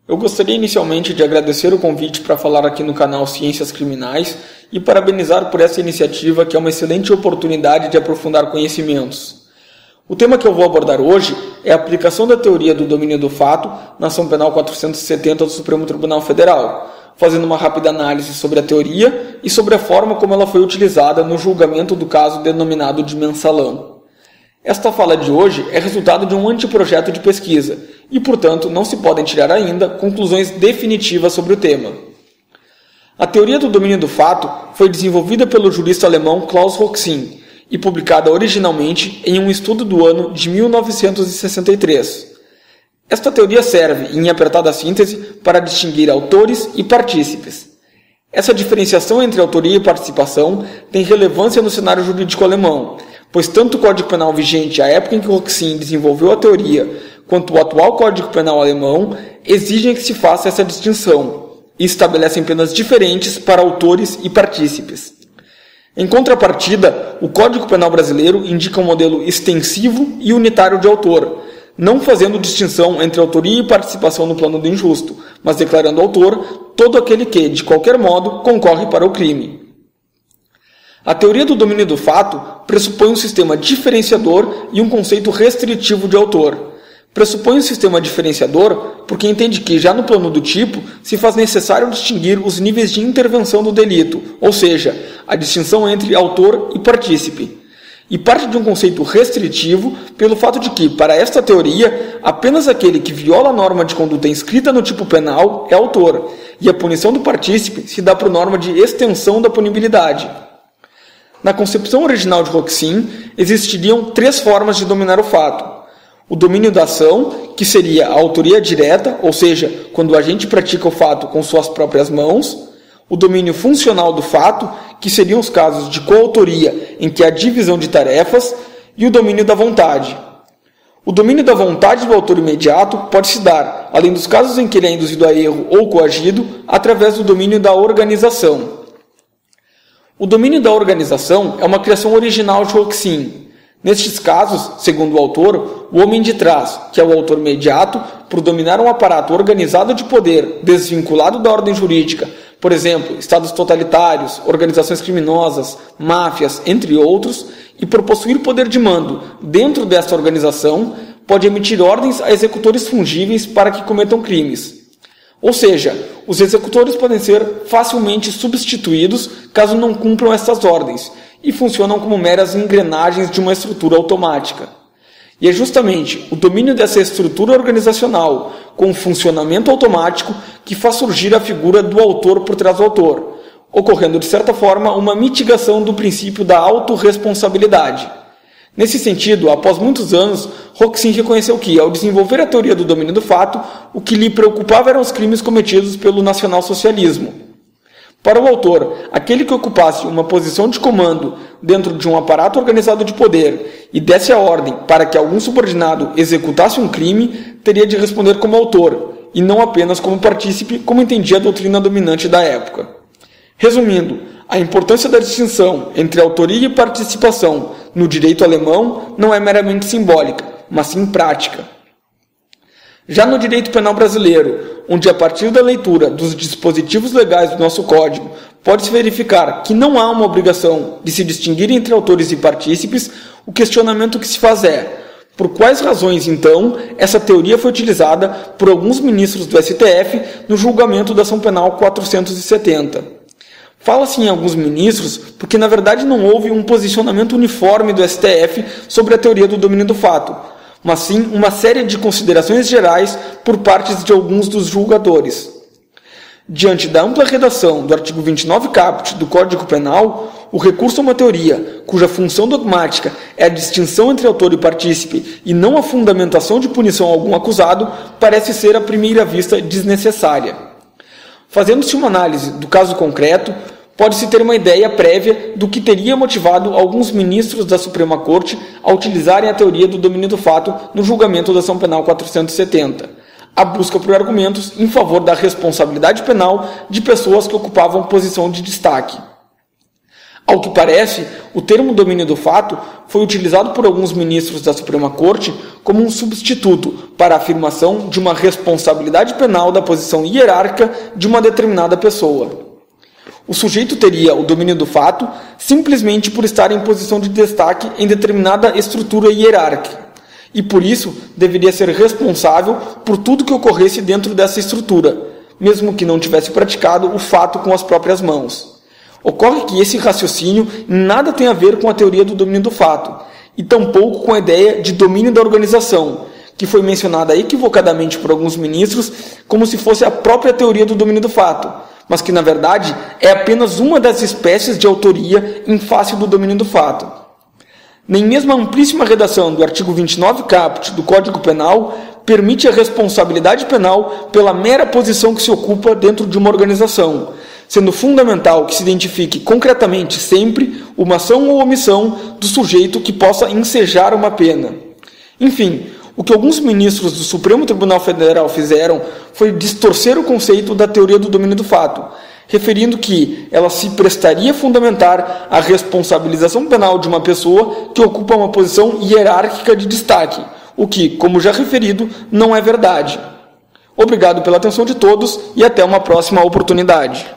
Eu gostaria inicialmente de agradecer o convite para falar aqui no canal Ciências Criminais e parabenizar por essa iniciativa, que é uma excelente oportunidade de aprofundar conhecimentos. O tema que eu vou abordar hoje é a aplicação da teoria do domínio do fato na Ação Penal 470 do Supremo Tribunal Federal, fazendo uma rápida análise sobre a teoria e sobre a forma como ela foi utilizada no julgamento do caso denominado de Mensalão. Esta fala de hoje é resultado de um anteprojeto de pesquisa e, portanto, não se podem tirar ainda conclusões definitivas sobre o tema. A teoria do domínio do fato foi desenvolvida pelo jurista alemão Klaus Roxin e publicada originalmente em um estudo do ano de 1963. Esta teoria serve, em apertada síntese, para distinguir autores e partícipes. Essa diferenciação entre autoria e participação tem relevância no cenário jurídico alemão, pois tanto o Código Penal vigente à época em que Roxin desenvolveu a teoria, quanto o atual Código Penal alemão exigem que se faça essa distinção e estabelecem penas diferentes para autores e partícipes. Em contrapartida, o Código Penal brasileiro indica um modelo extensivo e unitário de autor, não fazendo distinção entre autoria e participação no plano do injusto, mas declarando autor todo aquele que, de qualquer modo, concorre para o crime. A teoria do domínio do fato pressupõe um sistema diferenciador e um conceito restritivo de autor. Pressupõe um sistema diferenciador porque entende que, já no plano do tipo, se faz necessário distinguir os níveis de intervenção do delito, ou seja, a distinção entre autor e partícipe. E parte de um conceito restritivo pelo fato de que, para esta teoria, apenas aquele que viola a norma de conduta inscrita no tipo penal é autor, e a punição do partícipe se dá por norma de extensão da punibilidade. Na concepção original de Roxin, existiriam três formas de dominar o fato. O domínio da ação, que seria a autoria direta, ou seja, quando o agente pratica o fato com suas próprias mãos. O domínio funcional do fato, que seriam os casos de coautoria em que há divisão de tarefas. E o domínio da vontade. O domínio da vontade do autor imediato pode se dar, além dos casos em que ele é induzido a erro ou coagido, através do domínio da organização. O domínio da organização é uma criação original de Roxin. Nestes casos, segundo o autor, o homem de trás, que é o autor imediato, por dominar um aparato organizado de poder desvinculado da ordem jurídica, por exemplo, estados totalitários, organizações criminosas, máfias, entre outros, e por possuir poder de mando dentro desta organização, pode emitir ordens a executores fungíveis para que cometam crimes. Ou seja, os executores podem ser facilmente substituídos caso não cumpram estas ordens, e funcionam como meras engrenagens de uma estrutura automática. E é justamente o domínio dessa estrutura organizacional, com funcionamento automático, que faz surgir a figura do autor por trás do autor, ocorrendo de certa forma uma mitigação do princípio da autorresponsabilidade. Nesse sentido, após muitos anos, Roxin reconheceu que, ao desenvolver a teoria do domínio do fato, o que lhe preocupava eram os crimes cometidos pelo nacionalsocialismo. Para o autor, aquele que ocupasse uma posição de comando dentro de um aparato organizado de poder e desse a ordem para que algum subordinado executasse um crime, teria de responder como autor, e não apenas como partícipe, como entendia a doutrina dominante da época. Resumindo, a importância da distinção entre autoria e participação no direito alemão não é meramente simbólica, mas sim prática. Já no direito penal brasileiro, onde a partir da leitura dos dispositivos legais do nosso Código pode-se verificar que não há uma obrigação de se distinguir entre autores e partícipes, o questionamento que se faz é: por quais razões, então, essa teoria foi utilizada por alguns ministros do STF no julgamento da Ação Penal 470? Fala-se em alguns ministros porque, na verdade, não houve um posicionamento uniforme do STF sobre a teoria do domínio do fato, mas sim uma série de considerações gerais por parte de alguns dos julgadores. Diante da ampla redação do artigo 29 caput do Código Penal, o recurso a uma teoria cuja função dogmática é a distinção entre autor e partícipe e não a fundamentação de punição a algum acusado parece ser à primeira vista desnecessária. Fazendo-se uma análise do caso concreto, pode-se ter uma ideia prévia do que teria motivado alguns ministros da Suprema Corte a utilizarem a teoria do domínio do fato no julgamento da Ação Penal 470, a busca por argumentos em favor da responsabilidade penal de pessoas que ocupavam posição de destaque. Ao que parece, o termo domínio do fato foi utilizado por alguns ministros da Suprema Corte como um substituto para a afirmação de uma responsabilidade penal da posição hierárquica de uma determinada pessoa. O sujeito teria o domínio do fato simplesmente por estar em posição de destaque em determinada estrutura hierárquica, e por isso deveria ser responsável por tudo que ocorresse dentro dessa estrutura, mesmo que não tivesse praticado o fato com as próprias mãos. Ocorre que esse raciocínio nada tem a ver com a teoria do domínio do fato, e tampouco com a ideia de domínio da organização, que foi mencionada equivocadamente por alguns ministros como se fosse a própria teoria do domínio do fato, mas que, na verdade, é apenas uma das espécies de autoria em face do domínio do fato. Nem mesmo a amplíssima redação do artigo 29 caput do Código Penal permite a responsabilidade penal pela mera posição que se ocupa dentro de uma organização, sendo fundamental que se identifique concretamente sempre uma ação ou omissão do sujeito que possa ensejar uma pena. Enfim, o que alguns ministros do Supremo Tribunal Federal fizeram foi distorcer o conceito da teoria do domínio do fato, referindo que ela se prestaria a fundamentar a responsabilização penal de uma pessoa que ocupa uma posição hierárquica de destaque, o que, como já referido, não é verdade. Obrigado pela atenção de todos e até uma próxima oportunidade.